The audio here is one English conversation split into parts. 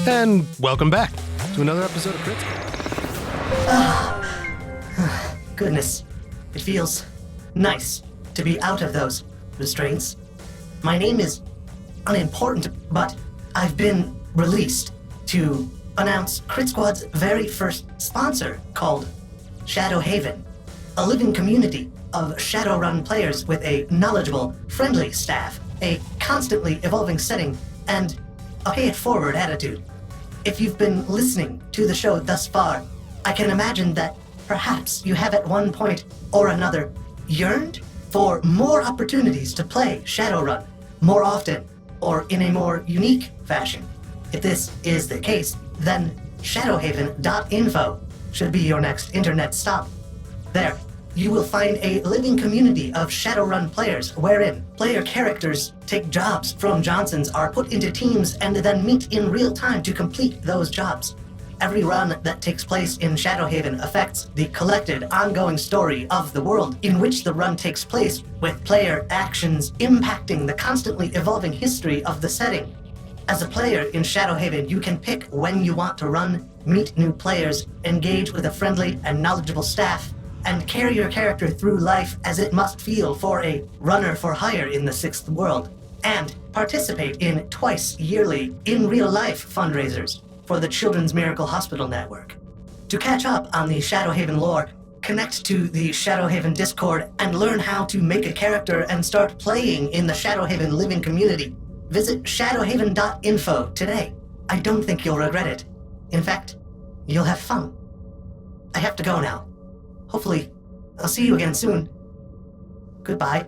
And welcome back to another episode of Crit Squad. Goodness, it feels nice to be out of those restraints. My name is unimportant, but I've been released to announce Crit Squad's very first sponsor, called Shadow Haven, a living community of Shadowrun players with a knowledgeable, friendly staff, a constantly evolving setting, and a pay-it-forward attitude. If you've been listening to the show thus far, I can imagine that perhaps you have at one point or another yearned for more opportunities to play Shadowrun more often or in a more unique fashion. If this is the case, then shadowhaven.info should be your next internet stop. There, you will find a living community of Shadowrun players wherein player characters take jobs from Johnson's, are put into teams, and then meet in real time to complete those jobs. Every run that takes place in Shadowhaven affects the collected, ongoing story of the world in which the run takes place, with player actions impacting the constantly evolving history of the setting. As a player in Shadowhaven, you can pick when you want to run, meet new players, engage with a friendly and knowledgeable staff, and carry your character through life as it must feel for a runner for hire in the Sixth World, and participate in twice yearly, in real life fundraisers for the Children's Miracle Hospital Network. To catch up on the Shadowhaven lore, connect to the Shadowhaven Discord and learn how to make a character and start playing in the Shadowhaven living community. Visit shadowhaven.info today. I don't think you'll regret it. In fact, you'll have fun. I have to go now. Hopefully, I'll see you again soon. Goodbye.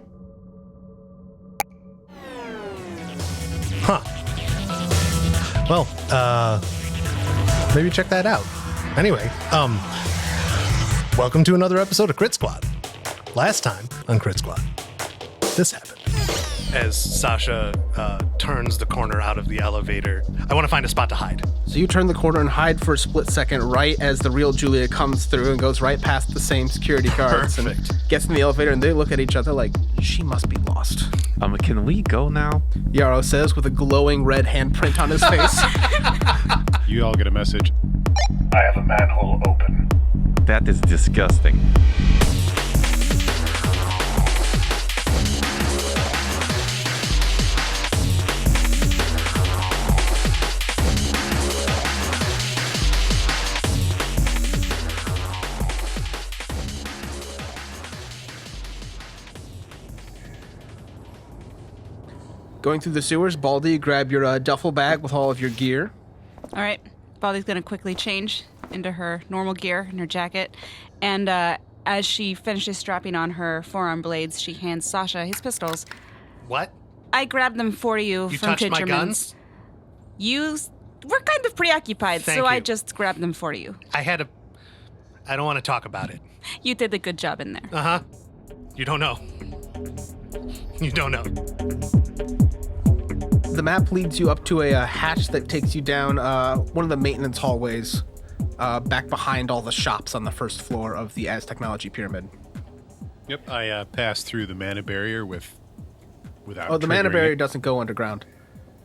Huh. Well, maybe check that out. Anyway, welcome to another episode of Crit Squad. Last time on Crit Squad, this happened. As Sasha turns the corner out of the elevator, I want to find a spot to hide. So you turn the corner and hide for a split second right as the real Julia comes through and goes right past the same security guards. Perfect. And gets in the elevator and they look at each other like, she must be lost. Can we go now? Yarrow says with a glowing red handprint on his face. You all get a message. I have a manhole open. That is disgusting. Going through the sewers, Baldy, grab your duffel bag with all of your gear. All right. Baldy's going to quickly change into her normal gear and her jacket. And as she finishes strapping on her forearm blades, she hands Sasha his pistols. What? I grabbed them for you, You from touched my Tincherman's. guns? You were kind of preoccupied, Thank so I you. just grabbed them for you. I don't want to talk about it. You did a good job in there. Uh-huh. You don't know. You don't know. The map leads you up to a hatch that takes you down one of the maintenance hallways back behind all the shops on the first floor of the Aztechnology pyramid. Yep, I passed through the mana barrier without. Oh, the mana triggering barrier it. doesn't go underground.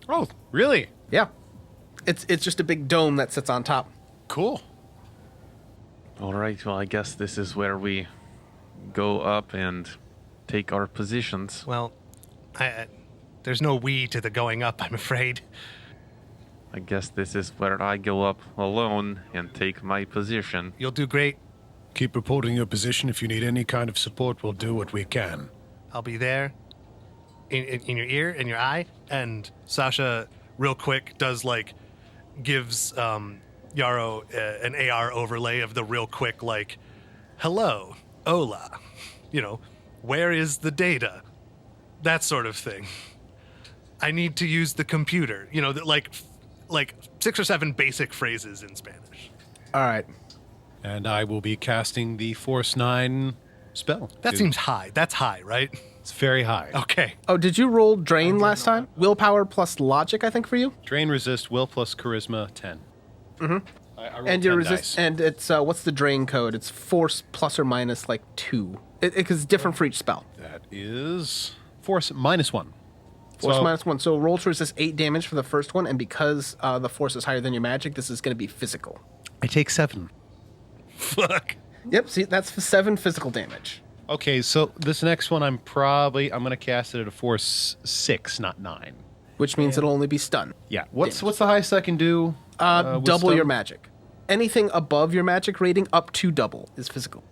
Oh, really? Yeah. It's just a big dome that sits on top. Cool. All right, well, I guess this is where we go up and take our positions. Well, there's no we to the going up, I'm afraid. I guess this is where I go up alone and take my position. You'll do great. Keep reporting your position. If you need any kind of support, we'll do what we can. I'll be there in your ear, in your eye. And Sasha, real quick, gives Yarrow an AR overlay of the real quick, hello, hola, where is the data? That sort of thing. I need to use the computer. Like 6 or 7 basic phrases in Spanish. All right. And I will be casting the Force 9 spell. That seems high. That's high, right? It's very high. Okay. Oh, did you roll Drain last time? Willpower plus Logic, I think, for you? Drain, resist, will plus charisma, 10. Mm-hmm. I rolled And 10 your resist, dice. and it's what's the Drain code? It's Force plus or minus 2. Because it's different for each spell. That is Force -1. Force So- -1. So roll to resist 8 damage for the first one, and because the force is higher than your magic, this is going to be physical. I take 7. Fuck. Yep, see, that's 7 physical damage. Okay, so this next one I'm going to cast it at a force 6, not 9. Which means it'll only be stun. Yeah. What's the highest I can do? With Double stun? your magic. Anything above your magic rating up to double is physical.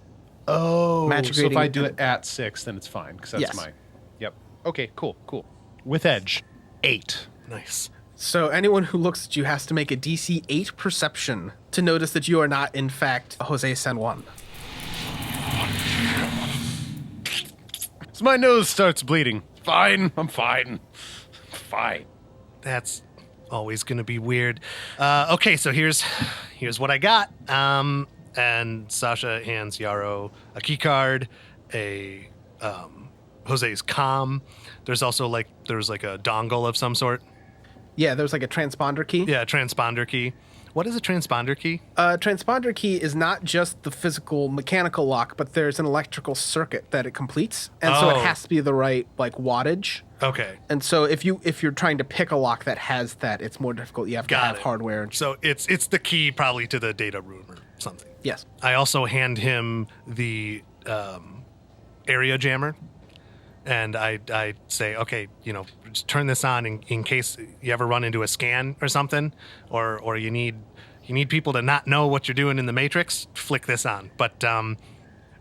Oh, Magic so if rating I do and- it at 6, then it's fine because that's Yes. my. Yep. Okay. Cool. With edge, 8. Nice. So anyone who looks at you has to make a DC 8 perception to notice that you are not, in fact, Jose San Juan. So my nose starts bleeding. Fine. I'm fine. Fine. That's always gonna be weird. Okay, so here's what I got. And Sasha hands Yarrow a key card, a Jose's comm. There's also like a dongle of some sort. Yeah, there's like a transponder key. Yeah, a transponder key. What is a transponder key? Transponder key is not just the physical mechanical lock, but there's an electrical circuit that it completes, and so it Oh. has to be the right like wattage. Okay. And so if you're trying to pick a lock that has that, it's more difficult. You have to Got have it. hardware. And So it's the key probably to the data room or something. yes. I also hand him the area jammer, and I say, okay, just turn this on in case you ever run into a scan or something, or you need people to not know what you're doing in the Matrix. Flick this on. But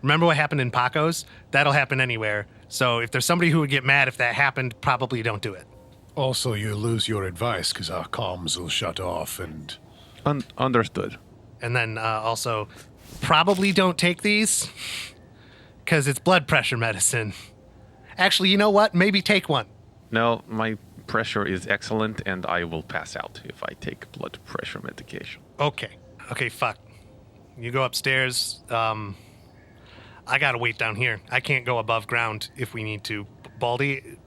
remember what happened in Paco's? That'll happen anywhere. So if there's somebody who would get mad if that happened, probably don't do it. Also, you lose your advice because our comms will shut off and... Understood. And then also, probably don't take these because it's blood pressure medicine. Actually, you know what? Maybe take one. No, my pressure is excellent, and I will pass out if I take blood pressure medication. Okay, fuck. You go upstairs. I gotta wait down here. I can't go above ground if we need to. Baldy,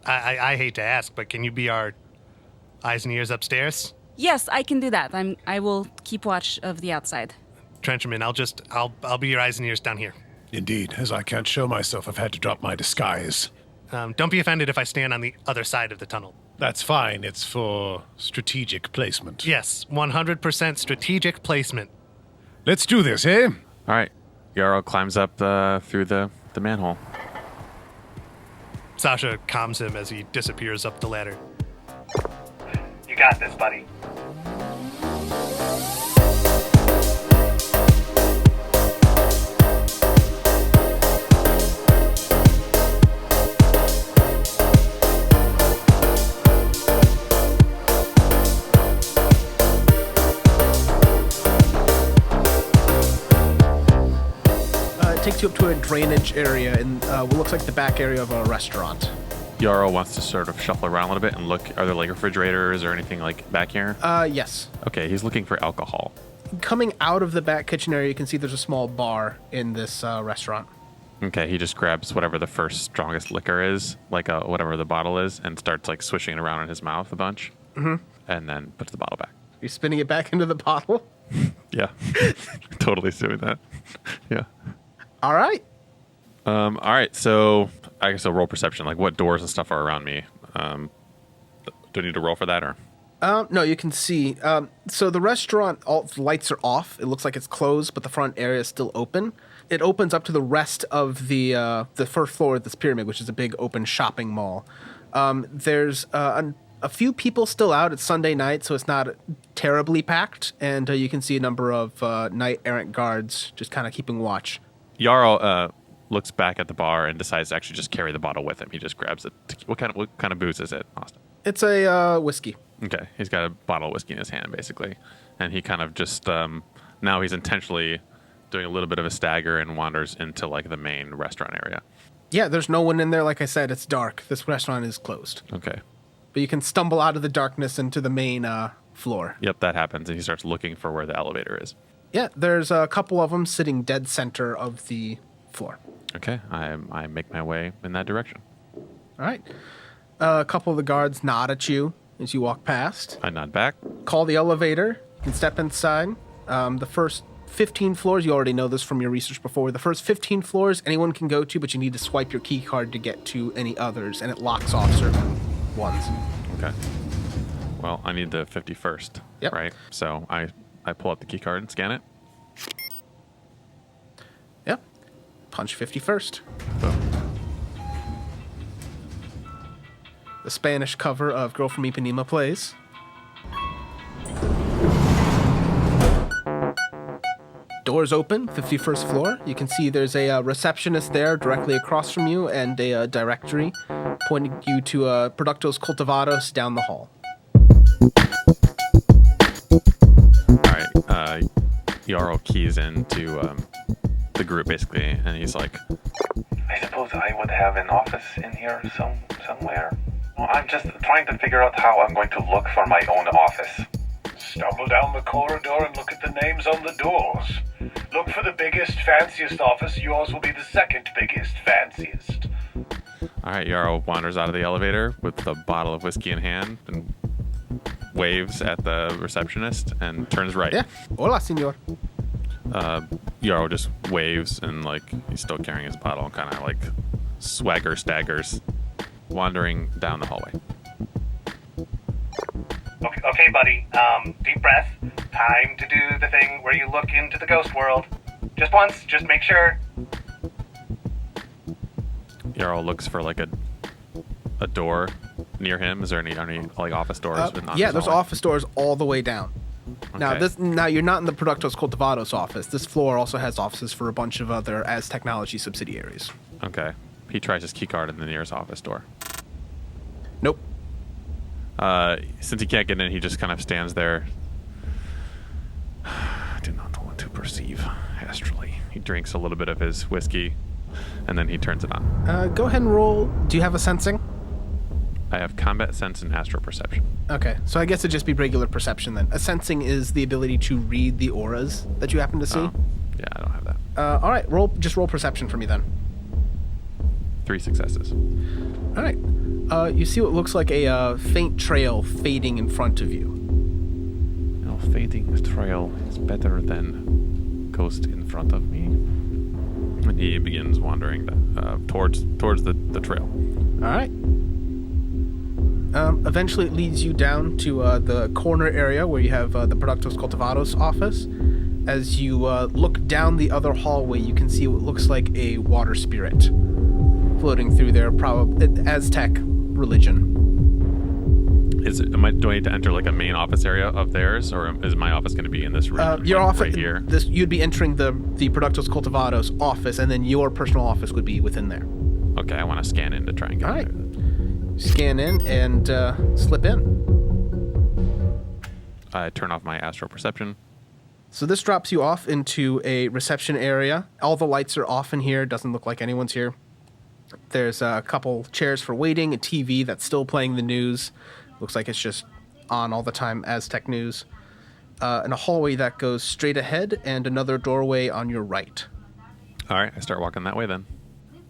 I hate to ask, but can you be our eyes and ears upstairs? Yes, I can do that. I will keep watch of the outside. Trencherman, I'll be your eyes and ears down here. Indeed, as I can't show myself, I've had to drop my disguise. Don't be offended if I stand on the other side of the tunnel. That's fine. It's for strategic placement. Yes, 100% strategic placement. Let's do this, eh? All right. Yarrow climbs up through the manhole. Sasha calms him as he disappears up the ladder. You got this, buddy. It takes you up to a drainage area in what looks like the back area of a restaurant. Yarrow wants to sort of shuffle around a little bit and look. Are there like refrigerators or anything like back here? Yes. Okay, he's looking for alcohol. Coming out of the back kitchen area, you can see there's a small bar in this restaurant. Okay, he just grabs whatever the first strongest liquor is, like whatever the bottle is, and starts like swishing it around in his mouth a bunch, and then puts the bottle back. You're spinning it back into the bottle. Yeah, totally doing that. Yeah. All right. All right. So I guess I'll roll perception. Like what doors and stuff are around me. Do I need to roll for that or? No, you can see. So the restaurant, all the lights are off. It looks like it's closed, but the front area is still open. It opens up to the rest of the first floor of this pyramid, which is a big open shopping mall. There's a few people still out. It's Sunday night, so it's not terribly packed, and you can see a number of knight errant guards just kind of keeping watch. Yarrow looks back at the bar and decides to actually just carry the bottle with him. He just grabs it. What kind of booze is it, Austin? It's a whiskey. Okay, he's got a bottle of whiskey in his hand, basically, and he kind of just now he's intentionally doing a little bit of a stagger and wanders into like the main restaurant area. Yeah, there's no one in there. Like I said, it's dark. This restaurant is closed, Okay. but you can stumble out of the darkness into the main floor. Yep, that happens, and he starts looking for where the elevator is. Yeah, there's a couple of them sitting dead center of the floor. Okay, I make my way in that direction. All right. A couple of the guards nod at you as you walk past. I nod back. Call the elevator. You can step inside. The first 15 floors, you already know this from your research before. The first 15 floors anyone can go to, but you need to swipe your key card to get to any others, and it locks off certain ones. Okay. Well, I need the 51st, Yep. right? So I pull up the key card and scan it. Yep. Punch 51st. Boom. The Spanish cover of Girl from Ipanema plays. Doors open, 51st floor. You can see there's a receptionist there directly across from you and a directory pointing you to Productos Cultivados down the hall. All right. Yarrow keys into the group, basically, and he's like, I suppose I would have an office in here somewhere. Well, I'm just trying to figure out how I'm going to look for my own office. Stumble down the corridor and look at the names on the doors. Look for the biggest, fanciest office. Yours will be the second biggest, fanciest. all right. Yarrow wanders out of the elevator with a bottle of whiskey in hand and waves at the receptionist and turns right. Yeah. Hola, senor. Yarrow just waves and, like, he's still carrying his bottle and kind of, like, staggers, wandering down the hallway. Okay, buddy. Deep breath. Time to do the thing where you look into the ghost world. Just once. Just make sure. Yarrow looks for, like, a door near him. Is there any like office doors? Yeah, there's office doors all the way down. Okay. Now you're not in the Productos Cultivados office. This floor also has offices for a bunch of other Aztechnology subsidiaries. Okay. He tries his key card in the nearest office door. Nope. Since he can't get in, he just kind of stands there. I do not want to perceive astrally. He drinks a little bit of his whiskey, and then he turns it on. Go ahead and roll. Do you have a sensing? I have combat sense and astral perception. Okay, so I guess it'd just be regular perception then. A sensing is the ability to read the auras that you happen to see. Oh, yeah, I don't have that. All right, just roll perception for me then. 3 successes. All right. You see what looks like a faint trail fading in front of you. No, fading trail is better than ghost in front of me. And he begins wandering towards the trail. All right. Eventually, it leads you down to the corner area where you have the Productos Cultivados office. As you look down the other hallway, you can see what looks like a water spirit floating through there, probably Aztec religion. Do I need to enter like a main office area of theirs, or is my office going to be in this room? Your office right here. You'd be entering the Productos Cultivados office, and then your personal office would be within there. Okay, I want to scan in to try and get All right. in there. Scan in and slip in. I turn off my astral perception. So this drops you off into a reception area. All the lights are off in here. Doesn't look like anyone's here. There's a couple chairs for waiting, a TV that's still playing the news. Looks like it's just on all the time, Aztec news. And a hallway that goes straight ahead and another doorway on your right. All right, I start walking that way then.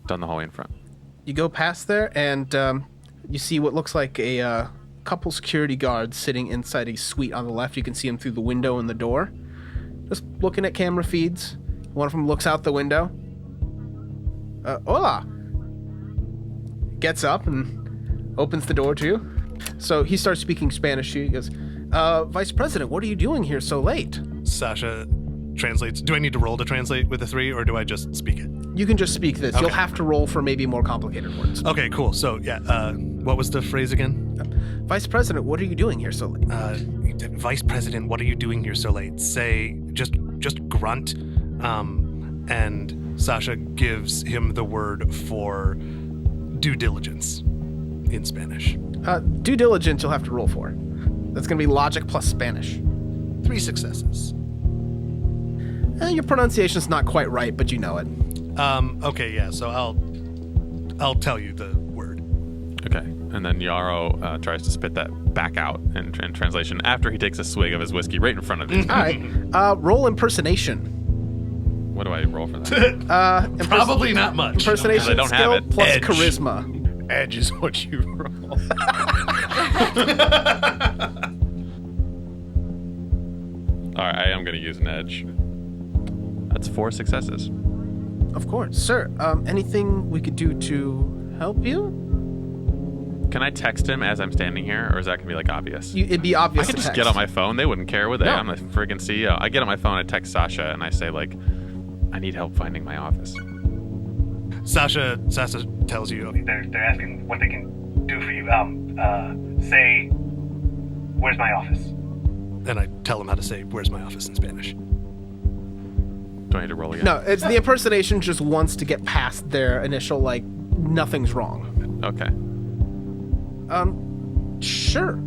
Down the hallway in front. You go past there and you see what looks like a couple security guards sitting inside a suite on the left. You can see them through the window and the door. Just looking at camera feeds. One of them looks out the window. Hola. Gets up and opens the door to you. So he starts speaking Spanish to you. He goes, Vice President, what are you doing here so late? Sasha translates. Do I need to roll to translate with a 3, or do I just speak it? You can just speak this. Okay. You'll have to roll for maybe more complicated words. Okay, cool. So, yeah, what was the phrase again? Vice President, what are you doing here so late? Vice President, what are you doing here so late? Say, just grunt. And Sasha gives him the word for due diligence in Spanish. Due diligence you'll have to roll for. That's going to be logic plus Spanish. 3 successes. Your pronunciation's not quite right, but you know it. Okay, yeah, so I'll tell you the word. Okay, and then Yarrow tries to spit that back out in translation after he takes a swig of his whiskey right in front of you. All right. Roll impersonation. What do I roll for that? Probably not much. Impersonation I don't have skill it. plus Edge. charisma. Edge is what you roll. All right, I am going to use an edge. That's 4 successes. Of course, sir. Anything we could do to help you? Can I text him as I'm standing here, or is that going to be, like, obvious? It'd be obvious I could to just text. get on my phone. They wouldn't care, would they? No. I'm the friggin' CEO. I get on my phone, I text Sasha, and I say, like, I need help finding my office. Sasha tells you, okay, They're asking what they can do for you. Say, where's my office? and I tell him how to say, where's my office in Spanish. Do I need to roll again? No, it's the impersonation just wants to get past their initial, like, nothing's wrong. Okay. Sure.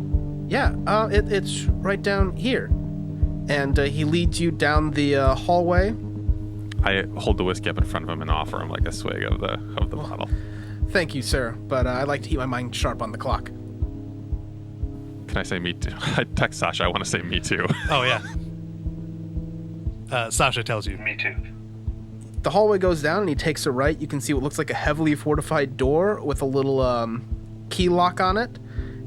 Yeah, it's right down here. And he leads you down the hallway. I hold the whiskey up in front of him and offer him, like, a swig of the bottle. Thank you, sir, but I like to keep my mind sharp on the clock. Can I say me too? I text Sasha, I want to say me too. Oh, yeah. Sasha tells you. Me too. The hallway goes down and he takes a right. You can see what looks like a heavily fortified door with a little key lock on it.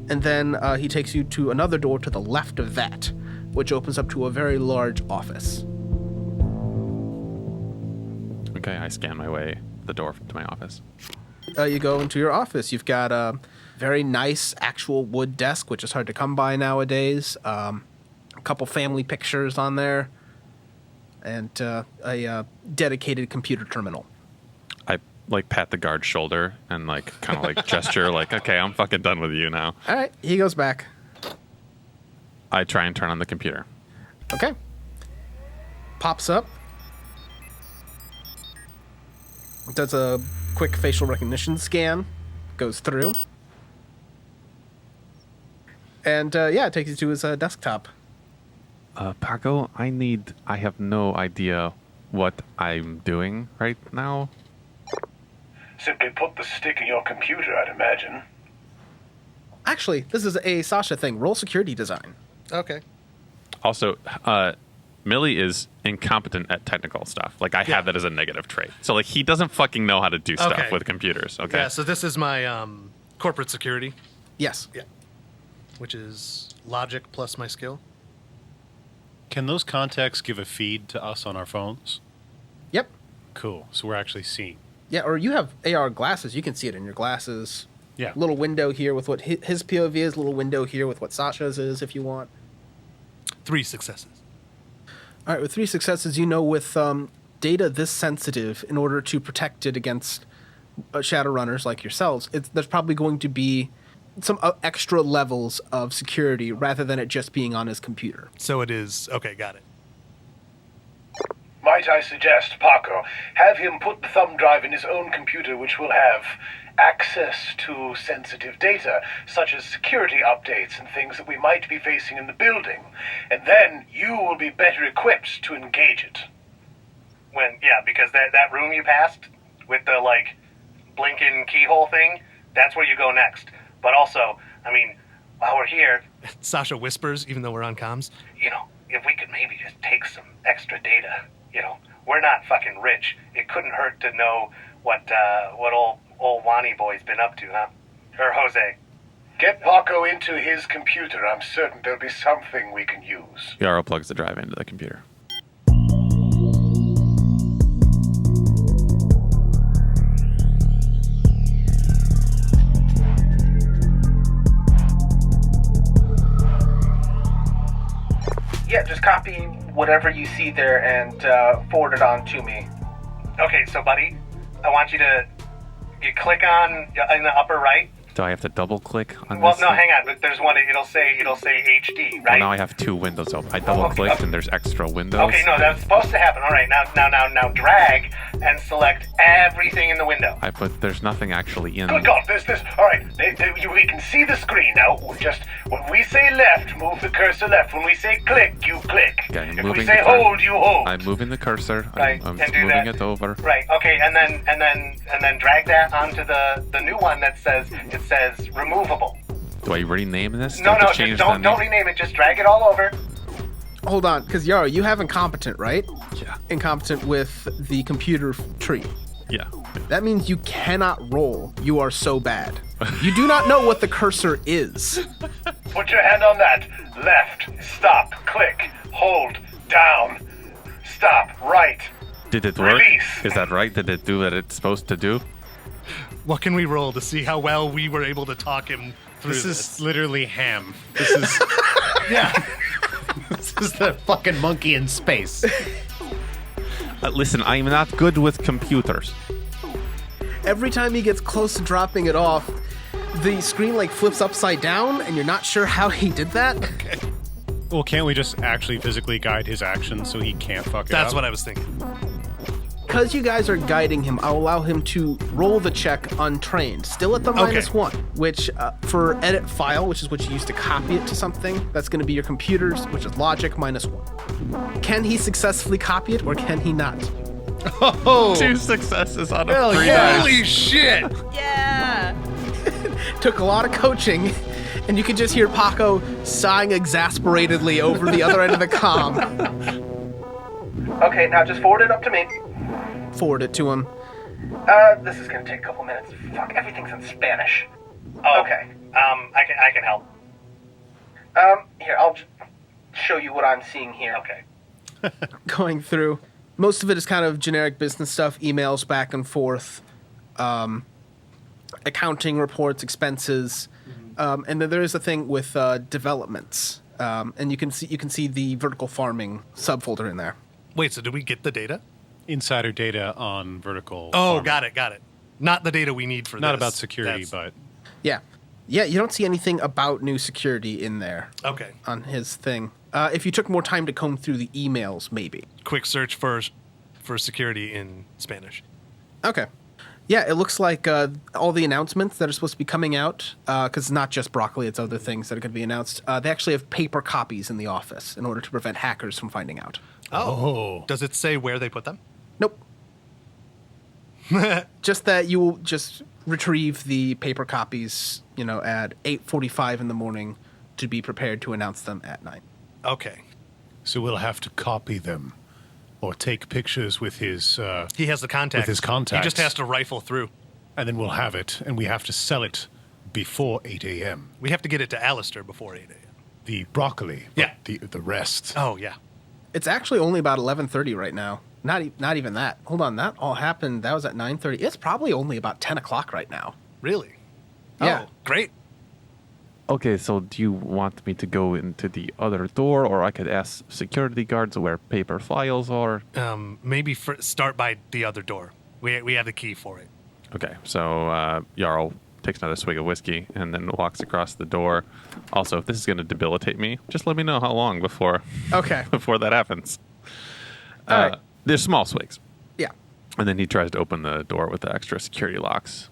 And then he takes you to another door to the left of that, which opens up to a very large office. Okay, I scan my way the door to my office. You go into your office. You've got a very nice actual wood desk, which is hard to come by nowadays. A couple family pictures on there. And a dedicated computer terminal. I, like, pat the guard's shoulder and, like, kind of, like, gesture, like, okay, I'm fucking done with you now. All right, he goes back. I try and turn on the computer. Okay. Pops up. Does a quick facial recognition scan. Goes through. And, it takes you to his desktop. Paco, I have no idea what I'm doing right now. Simply put the stick in your computer, I'd imagine. Actually, this is a Sasha thing. Roll security design. Okay. Also, Millie is incompetent at technical stuff. Like, I have that as a negative trait. So, like, he doesn't fucking know how to do stuff Okay. with computers, okay? Yeah, so this is my corporate security, Yes. which is logic plus my skill. Can those contacts give a feed to us on our phones? Yep. Cool. So we're actually seeing. Yeah, or you have AR glasses. You can see it in your glasses. Yeah. Little window here with what his POV is. Little window here with what Sasha's is, if you want. 3 successes. All right, with 3 successes, you know with data this sensitive, in order to protect it against Shadowrunners like yourselves, there's probably going to be some extra levels of security rather than it just being on his computer. So it is, okay, got it. Might I suggest, Paco, have him put the thumb drive in his own computer, which will have access to sensitive data, such as security updates and things that we might be facing in the building. And then you will be better equipped to engage it. Because that room you passed with the, like, blinking keyhole thing, that's where you go next. But also, I mean, while we're here, Sasha whispers, even though we're on comms. if we could maybe just take some extra data, we're not fucking rich. It couldn't hurt to know what old Wani boy's been up to, huh? Or Jose. Get Paco into his computer. I'm certain there'll be something we can use. Yaro plugs the drive into the computer. Yeah, just copy whatever you see there and forward it on to me. Okay, so buddy, I want you click on in the upper right. Do I have to double click on Well, this? no, hang on. There's one. It'll say HD, Well, right? now I have 2 windows open. I double clicked and there's extra windows. Okay, no, that's supposed to happen. All right, now drag and select everything in the window. There's nothing actually in. Good God, this. All right, we can see the screen now. Just when we say left, move the cursor left. When we say click, you click. Okay, I'm if we moving say the cursor. hold, you hold. I'm moving the cursor. Right, I'm and do moving that. it over. Right. Okay, and then drag that onto the new one that says removable. Do I rename this? Do No, I have to just change don't the name? rename it. Just drag it all over. Hold on, because Yaro, you have incompetent, right? Yeah. Incompetent with the computer tree. Yeah. That means you cannot roll. You are so bad. You do not know what the cursor is. Put your hand on that. Left. Stop. Click. Hold. Down. Stop. Right. Did it work? Release. Is that right? Did it do what it's supposed to do? What can we roll to see how well we were able to talk him through This this? is literally ham. This is Yeah. this is the fucking monkey in space. Listen, I'm not good with computers. Every time he gets close to dropping it off, the screen like flips upside down, and you're not sure how he did that. Well, can't we just actually physically guide his actions so he can't fuck it up? That's what I was thinking. Because you guys are guiding him, I'll allow him to roll the check untrained. Still at the -1, which for edit file, which is what you use to copy it to something, that's going to be your computers, which is logic -1. Can he successfully copy it, or can he not? Oh, 2 successes on a hell 3 yeah. dice. Holy shit! Yeah. Took a lot of coaching, and you can just hear Paco sighing exasperatedly over the other end of the comm. Okay, now just forward it up to me. Forward it to him. This is gonna take a couple minutes. Fuck, everything's in Spanish. Oh. Okay. I can help. Here, I'll show you what I'm seeing here. Okay. Going through. Most of it is kind of generic business stuff, emails back and forth, accounting reports, expenses, and then there is a thing with developments, and you can see the vertical farming subfolder in there. Wait, so did we get the data? Insider data on vertical. Oh, farming. got it. Not the data we need for Not this. about security, That's- but Yeah, you don't see anything about new security in there Okay. on his thing. If you took more time to comb through the emails, maybe. Quick search for security in Spanish. Okay. Yeah, it looks like all the announcements that are supposed to be coming out, because it's not just broccoli, it's other things that are going to be announced. They actually have paper copies in the office in order to prevent hackers from finding out. Oh. Does it say where they put them? Nope. Just that you will just retrieve the paper copies, at 8:45 in the morning to be prepared to announce them at 9. Okay. so we'll have to copy them or take pictures with his. He has the contacts. With his contacts. He just has to rifle through. And then we'll have it, and we have to sell it before 8 a.m. We have to get it to Alistair before 8 a.m. The broccoli. But Yeah. The rest. Oh, yeah. It's actually only about 11:30 right now. Not even that. Hold on, that all happened. That was at 9:30. It's probably only about 10 o'clock right now. Really? Yeah. Oh, great. Okay, so do you want me to go into the other door, or I could ask security guards where paper files are? Maybe start by the other door. We have the key for it. Okay, so Jarl takes another swig of whiskey and then walks across the door. Also, if this is going to debilitate me, just let me know how long before Okay. before that happens. All right. There's small swigs. Yeah. And then he tries to open the door with the extra security locks.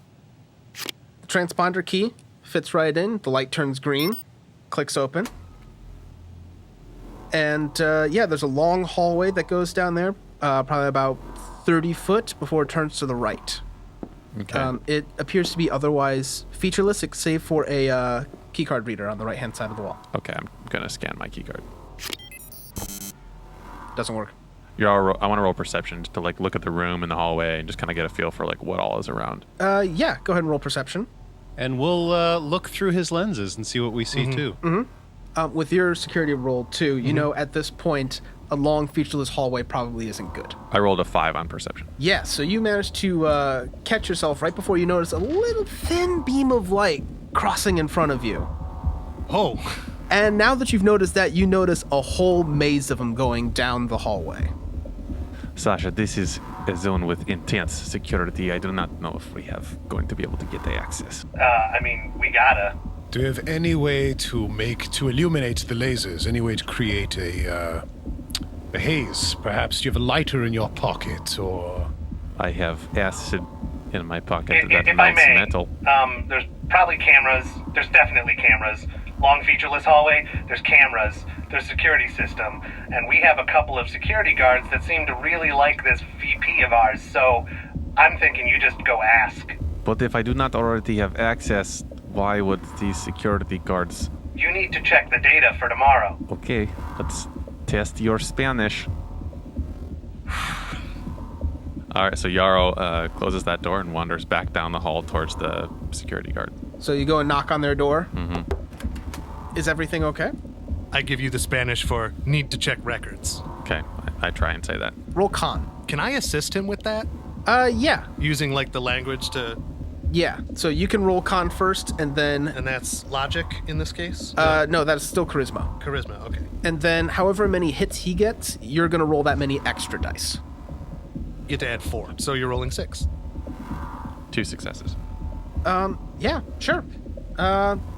The transponder key fits right in. The light turns green. Clicks open. And there's a long hallway that goes down there, probably about 30 foot before it turns to the right. Okay. It appears to be otherwise featureless, save for a keycard reader on the right-hand side of the wall. Okay, I'm going to scan my keycard. Doesn't work. I want to roll perception to look at the room and the hallway and just kind of get a feel for what all is around. Go ahead and roll perception. And we'll look through his lenses and see what we see too. With your security roll, too, you know at this point, a long, featureless hallway probably isn't good. I rolled a 5 on perception. Yeah, so you managed to catch yourself right before you notice a little thin beam of light crossing in front of you. Oh. And now that you've noticed that, you notice a whole maze of them going down the hallway. Sasha, this is a zone with intense security. I do not know if we have going to be able to get the access. We gotta. Do you have any way to illuminate the lasers? Any way to create a haze? Perhaps you have a lighter in your pocket, or... I have acid in my pocket that If I melts may, metal. there's probably cameras. There's definitely cameras. Long featureless hallway, there's cameras. There's security system. And we have a couple of security guards that seem to really like this VP of ours, so I'm thinking you just go ask. But if I do not already have access, why would these security guards... You need to check the data for tomorrow. Okay, let's test your Spanish. All right, so Yarrow closes that door and wanders back down the hall towards the security guard. So you go and knock on their door. Mm-hmm. Is everything okay? I give you the Spanish for need to check records. Okay, I try and say that. Roll con. Can I assist him with that? Yeah. Using like the language to... Yeah, so you can roll con first, and then... And that's logic in this case? No, that is still charisma. Charisma, okay. And then however many hits he gets, you're going to roll that many extra dice. You get to add 4, so you're rolling 6. 2 successes. Yeah, sure.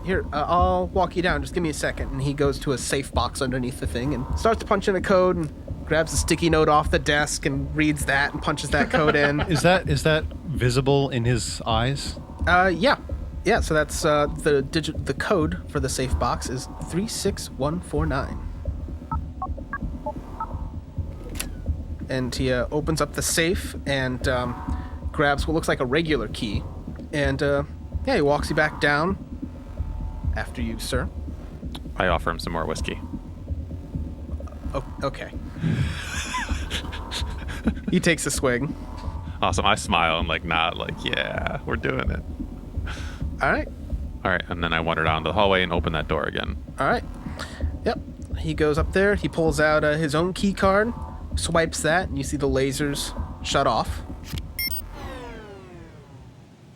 Here, I'll walk you down. Just give me a second. And he goes to a safe box underneath the thing and starts to punch in a code and grabs a sticky note off the desk and reads that and punches that code in. Is that visible in his eyes? Yeah. Yeah, so that's the code for the safe box is 36149. And he opens up the safe and grabs what looks like a regular key. And yeah, he walks you back down after you, sir. I offer him some more whiskey. Oh, okay. He takes a swig. Awesome. I smile and nod, yeah, we're doing it. All right. All right, and then I wander down the hallway and open that door again. All right. Yep. He goes up there. He pulls out his own key card, swipes that, and you see the lasers shut off.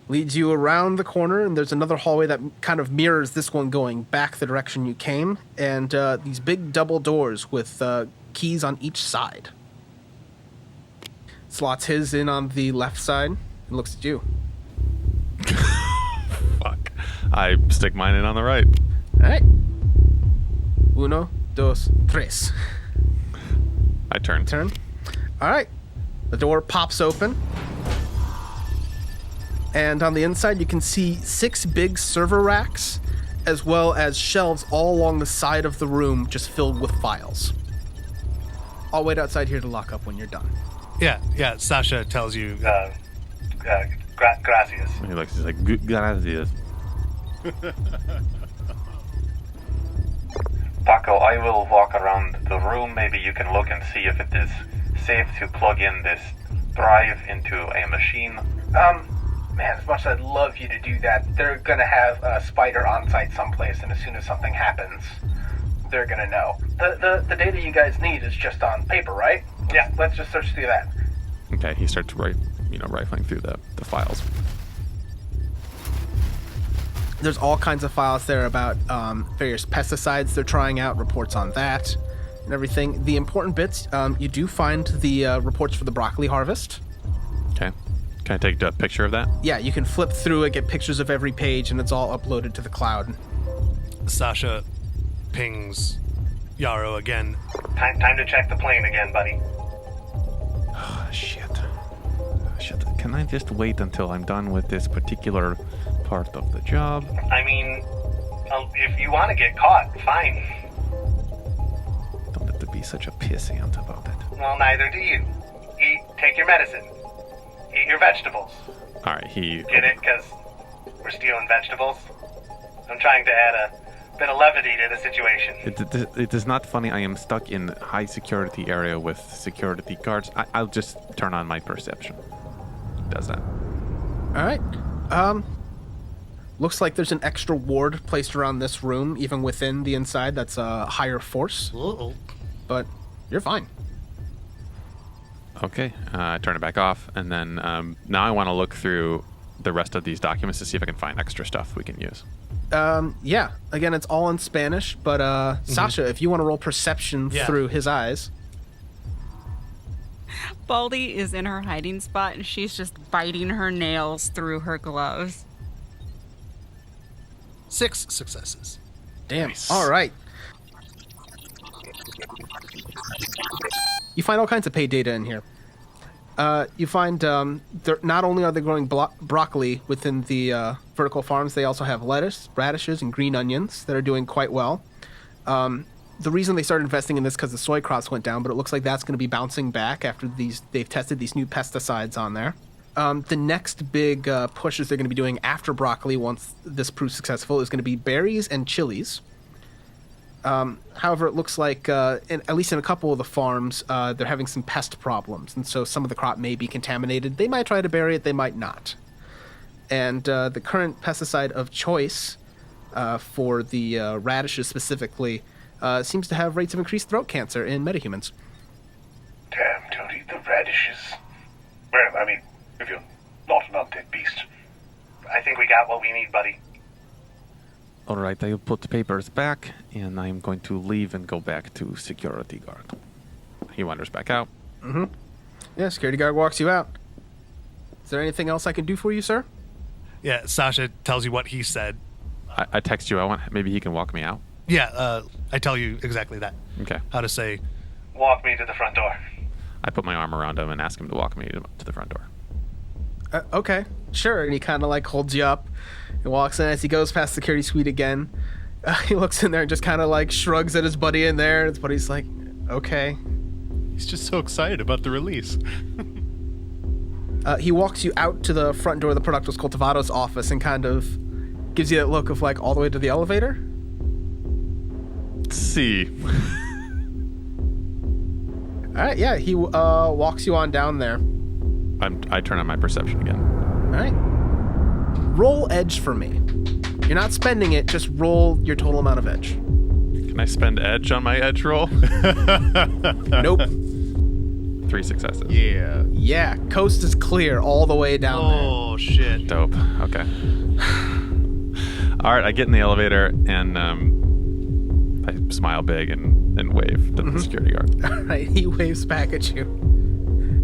Leads you around the corner, and there's another hallway that kind of mirrors this one going back the direction you came, and these big double doors with keys on each side. Slots his in on the left side and looks at you. Fuck. I stick mine in on the right. All right. 1, 2, 3. I turn. Turn. All right. The door pops open. And on the inside, you can see 6 big server racks, as well as shelves all along the side of the room, just filled with files. I'll wait outside here to lock up when you're done. Yeah, Sasha tells you... Gracias. He's like, gracias. Paco, I will walk around the room. Maybe you can look and see if it is safe to plug in this drive into a machine. Man, as much as I'd love you to do that, they're gonna have a spider on site someplace, and as soon as something happens, they're gonna know. The data you guys need is just on paper, right? Yeah, let's just search through that. Okay, he starts rifling through the files. There's all kinds of files there about various pesticides they're trying out, reports on that, and everything. The important bits, you do find the reports for the broccoli harvest. Okay. Can I take a picture of that? Yeah, you can flip through it, get pictures of every page, and it's all uploaded to the cloud. Sasha pings Yarrow again. Time to check the plane again, buddy. Oh, shit. Can I just wait until I'm done with this particular part of the job? I mean, if you want to get caught, fine. Don't have to be such a pissant about it. Well, neither do you. Take your medicine. Eat your vegetables. All right, Get it? Because we're stealing vegetables? I'm trying to add a bit of levity to the situation. It is not funny. I am stuck in high security area with security guards. I'll just turn on my perception. Does that. All right. Looks like there's an extra ward placed around this room, even within the inside. That's a higher force. Uh-oh. But you're fine. Okay, I turn it back off, and then now I want to look through the rest of these documents to see if I can find extra stuff we can use. Yeah. Again, it's all in Spanish, but Sasha, if you want to roll perception through his eyes. Baldy is in her hiding spot, and she's just biting her nails through her gloves. 6 successes. Damn. Nice. All right. You find all kinds of paid data in here. You find not only are they growing broccoli within the vertical farms, they also have lettuce, radishes, and green onions that are doing quite well. The reason they started investing in this because the soy crops went down, but it looks like that's going to be bouncing back after they've tested these new pesticides on there. The next big pushes they're going to be doing after broccoli, once this proves successful, is going to be berries and chilies. However, it looks like, at least in a couple of the farms, they're having some pest problems, and so some of the crop may be contaminated. They might try to bury it, they might not. And the current pesticide of choice for the radishes specifically seems to have rates of increased throat cancer in metahumans. Damn, don't eat the radishes. vanishes. Well, I mean, if you're not an undead beast. I think we got what we need, buddy. All right, I'll put the papers back, and I'm going to leave and go back to security guard. He wanders back out. Mm-hmm. Yeah, security guard walks you out. Is there anything else I can do for you, sir? Yeah, Sasha tells you what he said. I text you. Maybe he can walk me out. Yeah, I tell you exactly that. Okay. How to say, walk me to the front door. I put my arm around him and ask him to walk me to the front door. Okay, sure. And he kind of like holds you up and walks in. As he goes past the security suite again, he looks in there and just kind of like shrugs at his buddy in there. His buddy's like, okay. He's just so excited about the release. He walks you out to the front door of the Productos Cultivados office and kind of gives you that look of like all the way to the elevator. See. All right, yeah, he walks you on down there. I turn on my perception again. All right. Roll edge for me. You're not spending it, just roll your total amount of edge. Can I spend edge on my edge roll? Nope. 3 successes. Yeah. Yeah, coast is clear all the way down there. oh shit. Dope. Okay. All right, I get in the elevator and I smile big and wave to the security guard. All right, he waves back at you.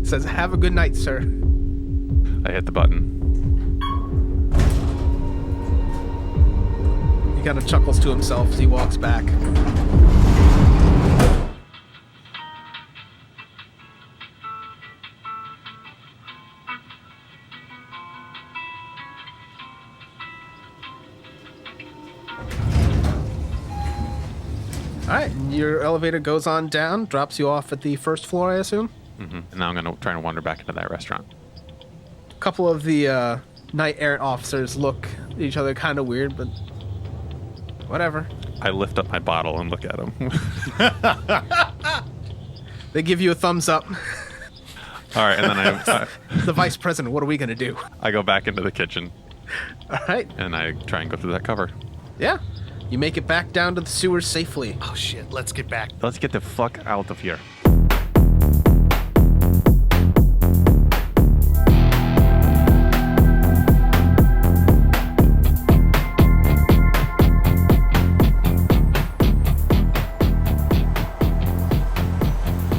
Says, have a good night, sir. I hit the button. He kind of chuckles to himself as he walks back. All right, your elevator goes on down, drops you off at the first floor, I assume? Mm-hmm. And now I'm going to try and wander back into that restaurant. A couple of the knight errant officers look at each other kind of weird, but whatever. I lift up my bottle and look at him. They give you a thumbs up. All right, and then The vice president, what are we going to do? I go back into the kitchen. All right. And I try and go through that cover. Yeah. You make it back down to the sewers safely. Oh shit, let's get back. Let's get the fuck out of here.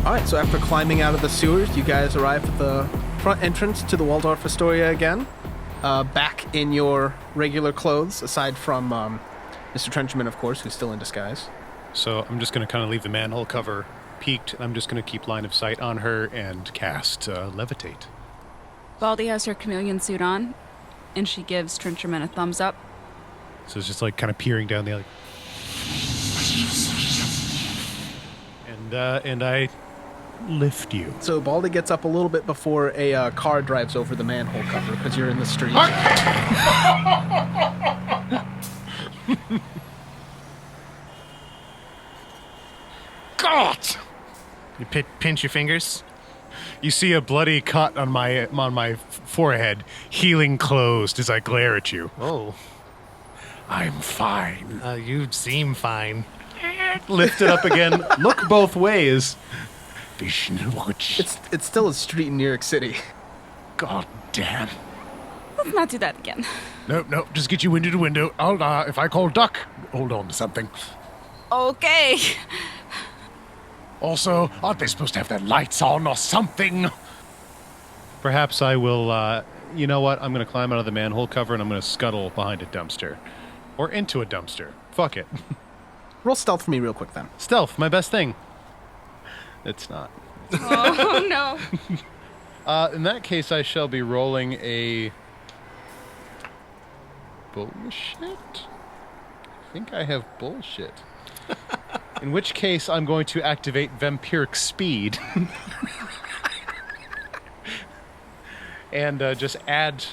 All right, so after climbing out of the sewers, you guys arrive at the front entrance to the Waldorf Astoria again. Back in your regular clothes, aside from Mr. Trenchman, of course, who's still in disguise. So I'm just going to kind of leave the manhole cover peaked, and I'm just going to keep line of sight on her and cast Levitate. Baldy has her chameleon suit on, and she gives Trencherman a thumbs up. So it's just like kind of peering down the alley. And I lift you. So Baldy gets up a little bit before a car drives over the manhole cover because you're in the street. God! You pinch your fingers. You see a bloody cut on my forehead, healing closed as I glare at you. Oh. I'm fine. You seem fine. Lift it up again. Look both ways. Vision watch. It's still a street in New York City. God damn. Let's not do that again. Nope. Just get you window to window. I'll, if I call duck, hold on to something. Okay. Also, aren't they supposed to have their lights on or something? Perhaps I will, you know what? I'm going to climb out of the manhole cover and I'm going to scuttle behind a dumpster. Or into a dumpster. Fuck it. Roll stealth for me real quick then. Stealth, my best thing. It's not. Oh, no. In that case, I shall be rolling a bullshit. I think I have bullshit. In which case, I'm going to activate vampiric speed. And just add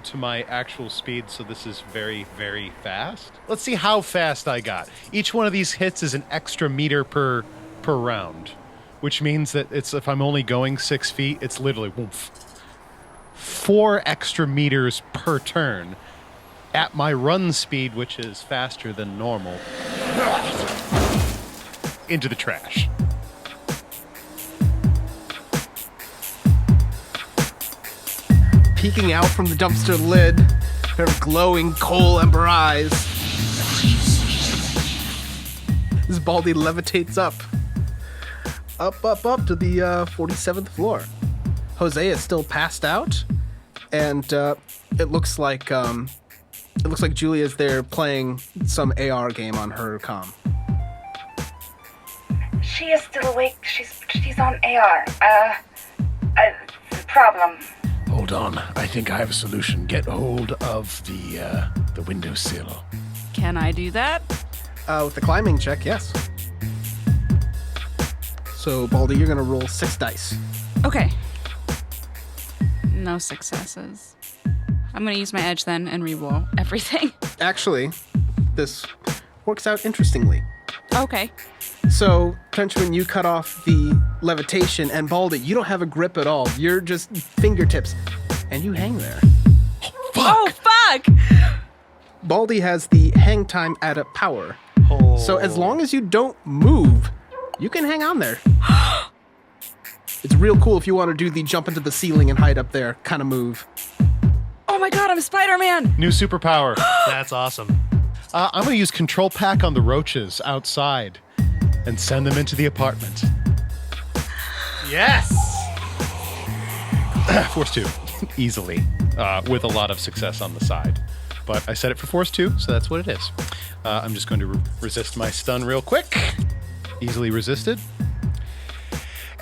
to my actual speed, so this is very, very fast. Let's see how fast I got. Each one of these hits is an extra meter per round, which means that if I'm only going 6 feet, it's literally 4 extra meters per turn at my run speed, which is faster than normal. Into the trash. peeking out from the dumpster lid, her glowing coal ember eyes. This Baldy levitates up to the 47th floor. Jose is still passed out, and it looks like Julia's there playing some AR game on her comm. She is still awake. She's on AR. Problem. Hold on. I think I have a solution. Get hold of the windowsill. Can I do that? With the climbing check, yes. So, Baldy, you're going to roll 6 dice. Okay. No successes. I'm going to use my edge then and re-roll everything. Actually, this works out interestingly. Okay. So, Trenchman, you cut off the levitation, and Baldy, you don't have a grip at all. You're just fingertips, and you hang there. Oh, fuck! Baldy has the hang time at a power. Oh. So as long as you don't move, you can hang on there. It's real cool if you want to do the jump into the ceiling and hide up there kind of move. Oh my god, I'm Spider-Man! New superpower. That's awesome. I'm going to use Control Pack on the roaches outside and send them into the apartment. Yes! Force 2. Easily. With a lot of success on the side. But I set it for Force 2, so that's what it is. I'm just going to resist my stun real quick. Easily resisted.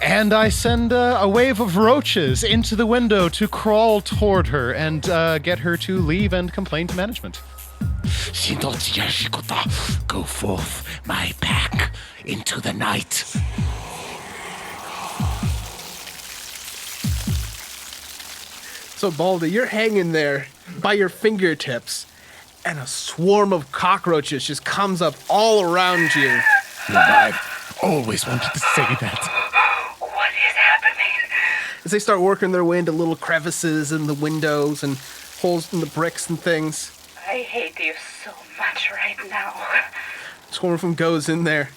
And I send a wave of roaches into the window to crawl toward her and get her to leave and complain to management. Go forth, my pack, into the night. So, Baldy, you're hanging there by your fingertips, and a swarm of cockroaches just comes up all around you. I've always wanted to say that. What is happening? As they start working their way into little crevices in the windows and holes in the bricks and things. I hate you so much right now. Swarm of them goes in there,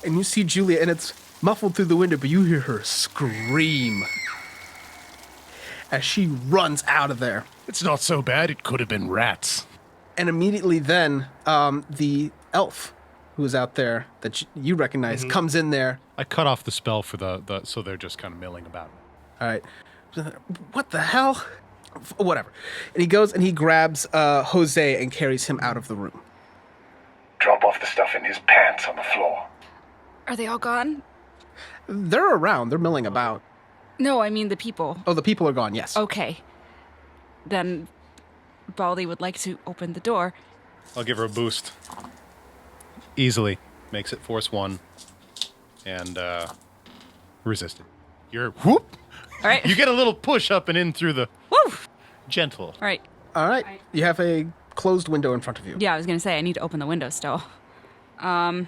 and you see Julia, and it's muffled through the window, but you hear her scream as she runs out of there. It's not so bad. It could have been rats. And immediately then, the elf who is out there that you recognize comes in there. I cut off the spell for the so they're just kind of milling about. All right. What the hell? Whatever. And he goes and he grabs Jose and carries him out of the room. Drop off the stuff in his pants on the floor. Are they all gone? They're around. They're milling about. No, I mean the people. Oh, the people are gone, yes. Okay. Then Baldy would like to open the door. I'll give her a boost. Easily. Makes it Force 1. And resisted. You're whoop! All right. You get a little push up and in through the Woo! gentle. All right. All right. You have a closed window in front of you. Yeah, I was going to say, I need to open the window still. I'm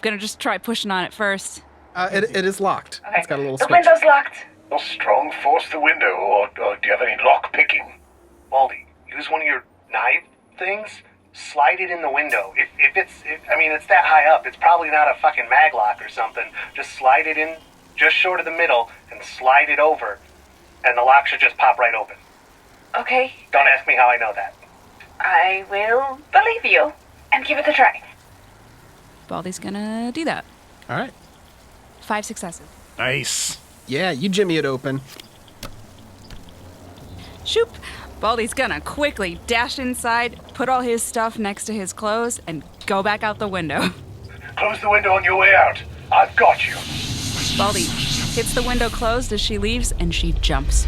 going to just try pushing on it first. It is locked. Okay. It's got a little The switch. window's locked. Well, strong, force the window, or do you have any lock picking? Baldy, use one of your knife things. Slide it in the window. If it's that high up, it's probably not a fucking maglock or something. Just slide it in just short of the middle and slide it over, and the lock should just pop right open. Okay. Don't ask me how I know that. I will believe you and give it a try. Baldy's going to do that. All right. 5 successes. Nice. Yeah, you jimmy it open. Shoop! Baldy's gonna quickly dash inside, put all his stuff next to his clothes, and go back out the window. Close the window on your way out. I've got you. Baldy hits the window closed as she leaves, and she jumps.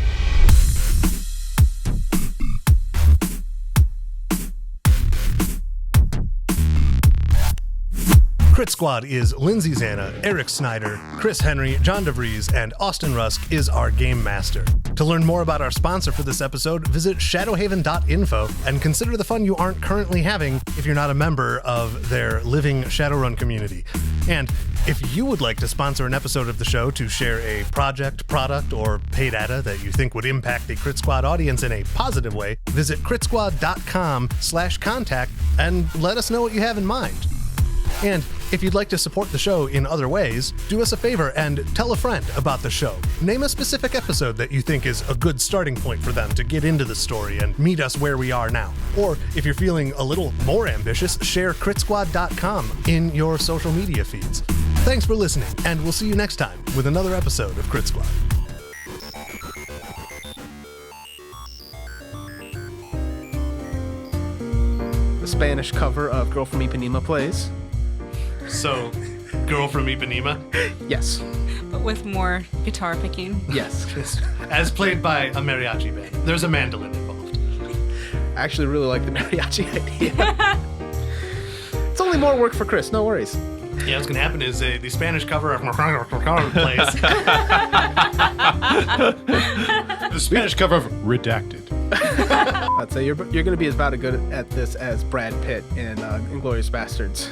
Crit Squad is Lindsay Zana, Eric Snyder, Chris Henry, John DeVries, and Austin Rusk is our game master. To learn more about our sponsor for this episode, visit shadowhaven.info and consider the fun you aren't currently having if you're not a member of their living Shadowrun community. And if you would like to sponsor an episode of the show to share a project, product, or paid data that you think would impact the Crit Squad audience in a positive way, visit critsquad.com/contact and let us know what you have in mind. And If you'd like to support the show in other ways, do us a favor and tell a friend about the show. Name a specific episode that you think is a good starting point for them to get into the story and meet us where we are now. Or if you're feeling a little more ambitious, share critsquad.com in your social media feeds. Thanks for listening, and we'll see you next time with another episode of Crit Squad. The Spanish cover of Girl from Ipanema plays. So, Girl from Ipanema? Yes. But with more guitar picking. Yes. As played by a mariachi band. There's a mandolin involved. I actually really like the mariachi idea. It's only more work for Chris, no worries. Yeah, what's going to happen is the Spanish cover of plays. The Spanish cover of Redacted. I'd say you're going to be about as good at this as Brad Pitt in Inglourious Bastards.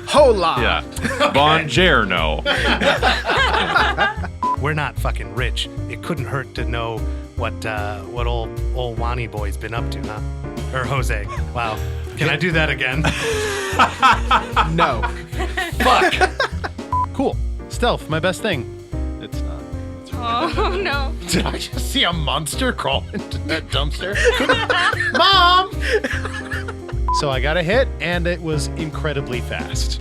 Hola! Yeah. Buongiorno. We're not fucking rich. It couldn't hurt to know what old Wani boy's been up to, huh? Or Jose. Wow. Can I do that again? No. Fuck. Cool. Stealth, my best thing. It's not. Oh, no. Did I just see a monster crawl into that dumpster? Mom! So I got a hit, and it was incredibly fast.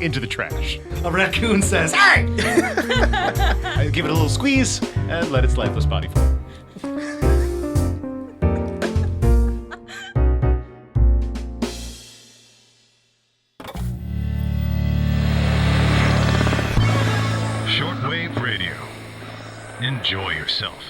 Into the trash. A raccoon says, "Hey!" I give it a little squeeze, and let its lifeless body fall. Shortwave Radio. Enjoy yourself.